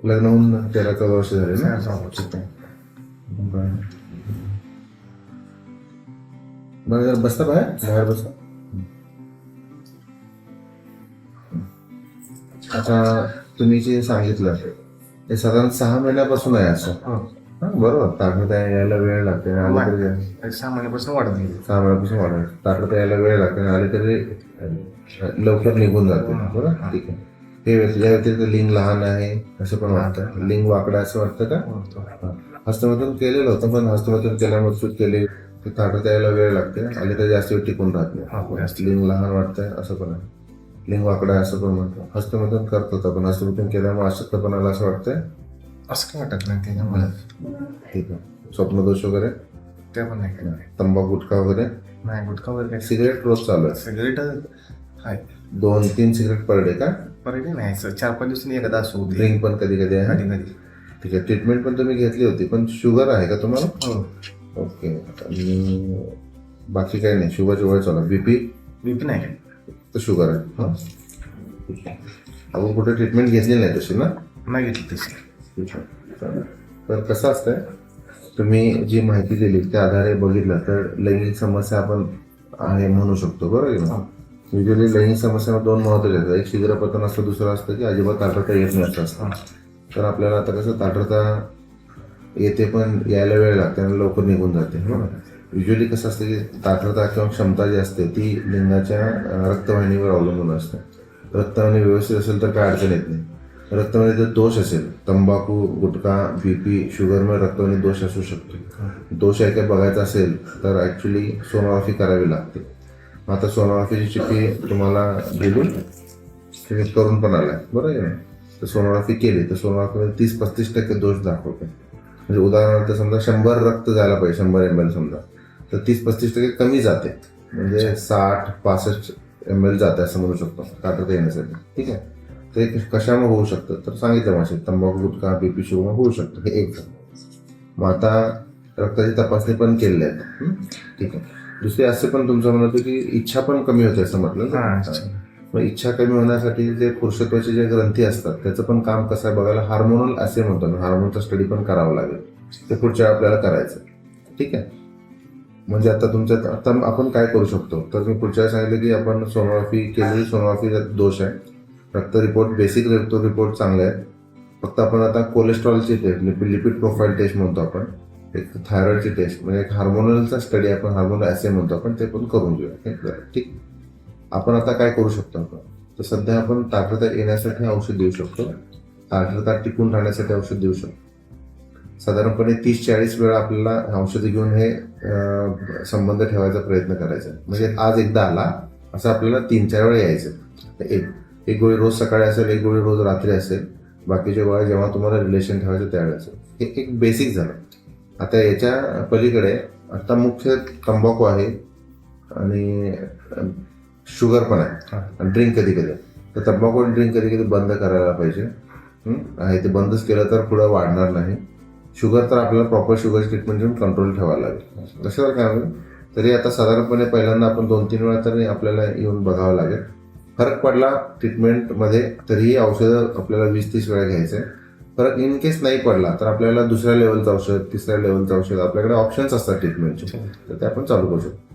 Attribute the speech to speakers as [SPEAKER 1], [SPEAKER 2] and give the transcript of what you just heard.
[SPEAKER 1] लग्न होऊन 13-14 वर्ष झाले ना? बरं जरा बसता बाहेर बसा. आता तुम्ही जे सांगितलं ते साधारण 6 महिन्यापासून आहे असं. बरोबर. ताकद यायला वेळ लागते, आले तरी
[SPEAKER 2] 6 महिन्यापासून वाढत नाही.
[SPEAKER 1] 6 महिन्यापासून वाढत. ताकद यायला वेळ लागते, आले तरी लवकर निघून जाते. बरोबर, ठीक आहे. हे या व्यतिरिक्त लिंग लहान आहे असं पण वाटतं, लिंग वाकडं असं वाटतं का? हस्तमैथुन केलेलं होतं, पण हस्तमैथुन केल्यामुळे चूक केली की ताकद यायला वेळ लागते, आले तरी जास्त वेळ टिकून राहत नाही. लिंग लहान वाटतंय असं पण आहे, लिंग वाकडं आहे असं पण म्हणतो. हस्तमैथुन करत होता, पण हस्तमैथुन केल्यामुळे अशक्तपणाला असं वाटतंय.
[SPEAKER 2] असं काय वाटत नाही त्याच्यामुळे.
[SPEAKER 1] ठीक आहे. स्वप्नदोष वगैरे
[SPEAKER 2] ते पण नाही काय.
[SPEAKER 1] तंबाखू गुटखा वगैरे
[SPEAKER 2] नाही, गुटखा वगैरे काय.
[SPEAKER 1] सिगरेट रोज चालू आहे?
[SPEAKER 2] सिगरेट आहे
[SPEAKER 1] 2-3 सिगरेट पर डे का?
[SPEAKER 2] पर्यटन नाही, 4-5 दिवसांनी एकदा असं होते.
[SPEAKER 1] ड्रिंक पण कधी कधी आहे?
[SPEAKER 2] कधी कधी.
[SPEAKER 1] ठीक आहे. ट्रीटमेंट पण तुम्ही घेतली होती, पण शुगर आहे का तुम्हाला?
[SPEAKER 2] हो.
[SPEAKER 1] ओके. आणि बाकी काही नाही, शुगर वगैरे चालू. बीपी
[SPEAKER 2] नाही
[SPEAKER 1] तर शुगर आहे. ठीक आहे. आपण कुठे ट्रीटमेंट घेतली नाही तशी ना?
[SPEAKER 2] नाही घेतली तशी.
[SPEAKER 1] ठीक आहे. तर कसं असतंय, तुम्ही जी माहिती दिली त्या आधारे बघितलं तर लैंगिक समस्या आपण आहे म्हणू शकतो. बरोबर ना? युजली लैंगिक समस्यामध्ये 2 महत्त्वाचे असतात, एक शीघ्रपतन असतं, दुसरं असतं की अजिबात ताठरता येत नाही असं असतं. तर आपल्याला आता कसं ताठरता येते पण यायला वेळ लागते आणि लवकर निघून जाते. युजली कसं असतं की ताठरता किंवा क्षमता जी असते ती लिंगाच्या रक्तवाहिनीवर अवलंबून असते. रक्तवाहिनी व्यवस्थित असेल तर काय अडचण येत नाही. रक्तवाहिनीत जर दोष असेल, तंबाखू, गुटखा, बीपी, शुगरमुळे रक्तवाहिनी दोष असू शकतो. दोष आहे काय बघायचा असेल तर ॲक्च्युली सोनोग्राफी करावी लागते. आता सोनोग्राफीची चिठ्ठी तुम्हाला दिली, तुम्ही करून पण आलाय, बरोबर आहे ना? तर सोनोग्राफी केली तर सोनोग्राफीमध्ये 30-35% दोष दाखवते. म्हणजे उदाहरणार्थ समजा 100 रक्त जायला पाहिजे, 100 ml समजा, तर 30-35% कमी जाते, म्हणजे 60-65 ml जाते असं म्हणू शकतो ताठरता येण्यासाठी. ठीक आहे. तर हे कशामुळे होऊ शकतं तर सांगितलं माझे, तंबाखू, गुटखा, बीपी, शुगर होऊ शकतं. हे एक झालं. मग आता रक्ताची तपासणी पण केलेली आहे. ठीक आहे. दुसरी असं पण तुमचं म्हणत होतं की इच्छा पण कमी होते असं म्हटलं. मग इच्छा कमी होण्यासाठी जे पुरुषत्वाचे जे ग्रंथी असतात त्याचं पण काम कसं आहे बघायला हार्मोनल असे म्हणतो मी. हार्मोनचा स्टडी पण करावा लागेल, ते पुढच्या आपल्याला करायचं. ठीक आहे. म्हणजे आता तुमच्यात आता आपण काय करू शकतो तर मी पुढच्या सांगितलं की आपण सोनोग्राफी केली, सोनोग्राफीचा दोष आहे, रक्त रिपोर्ट बेसिक रिपोर्ट चांगले आहेत. फक्त आपण आता कोलेस्ट्रॉलची टेस्ट, लिपिड प्रोफाईल टेस्ट म्हणतो आपण, एक थायरॉइडची टेस्ट, म्हणजे एक हार्मोनलचा स्टडी आपण हार्मोनल ॲसे म्हणतो आपण, ते पण करून घेऊया. ठीक. आपण आता काय करू शकतो आपण तर सध्या आपण ताठरता येण्यासाठी औषध देऊ शकतो, ताठरता टिकून राहण्यासाठी औषध देऊ शकतो. साधारणपणे 30-40 वेळा आपल्याला औषध घेऊन हे संबंध ठेवायचा प्रयत्न करायचा. म्हणजे आज एकदा आला असं आपल्याला 3-4 वेळा यायचं. एक गोळी रोज सकाळी असेल, एक गोळी रोज रात्री असेल, बाकीच्या गोळ्या जेव्हा तुम्हाला रिलेशन ठेवायचं त्यावेळेस असेल. हे एक बेसिक झालं. आता याच्या पलीकडे आता मुख्य तंबाखू आहे आणि शुगर पण आहे, ड्रिंक कधी कधी. तर तंबाखू आणि ड्रिंक कधी कधी बंद करायला पाहिजे. आहे ते बंदच केलं तर पुढं वाढणार नाही. शुगर तर आपल्याला प्रॉपर शुगर ट्रीटमेंट देऊन कंट्रोल ठेवायला लागेल. कशावर काय होईल तरी आता साधारणपणे पहिल्यांदा आपण 2-3 वेळा तरी आपल्याला येऊन बघावं लागेल. फरक पडला ट्रीटमेंटमध्ये तरीही औषधं आपल्याला 20-30 वेळा घ्यायचं आहे. फरक इन केस नाही पडला तर आपल्याला दुसऱ्या लेवलचं औषध, तिसऱ्या लेवलचं औषध, आपल्याकडे ऑप्शन्स असतात ट्रीटमेंटचे, तर ते आपण चालू करू शकतो.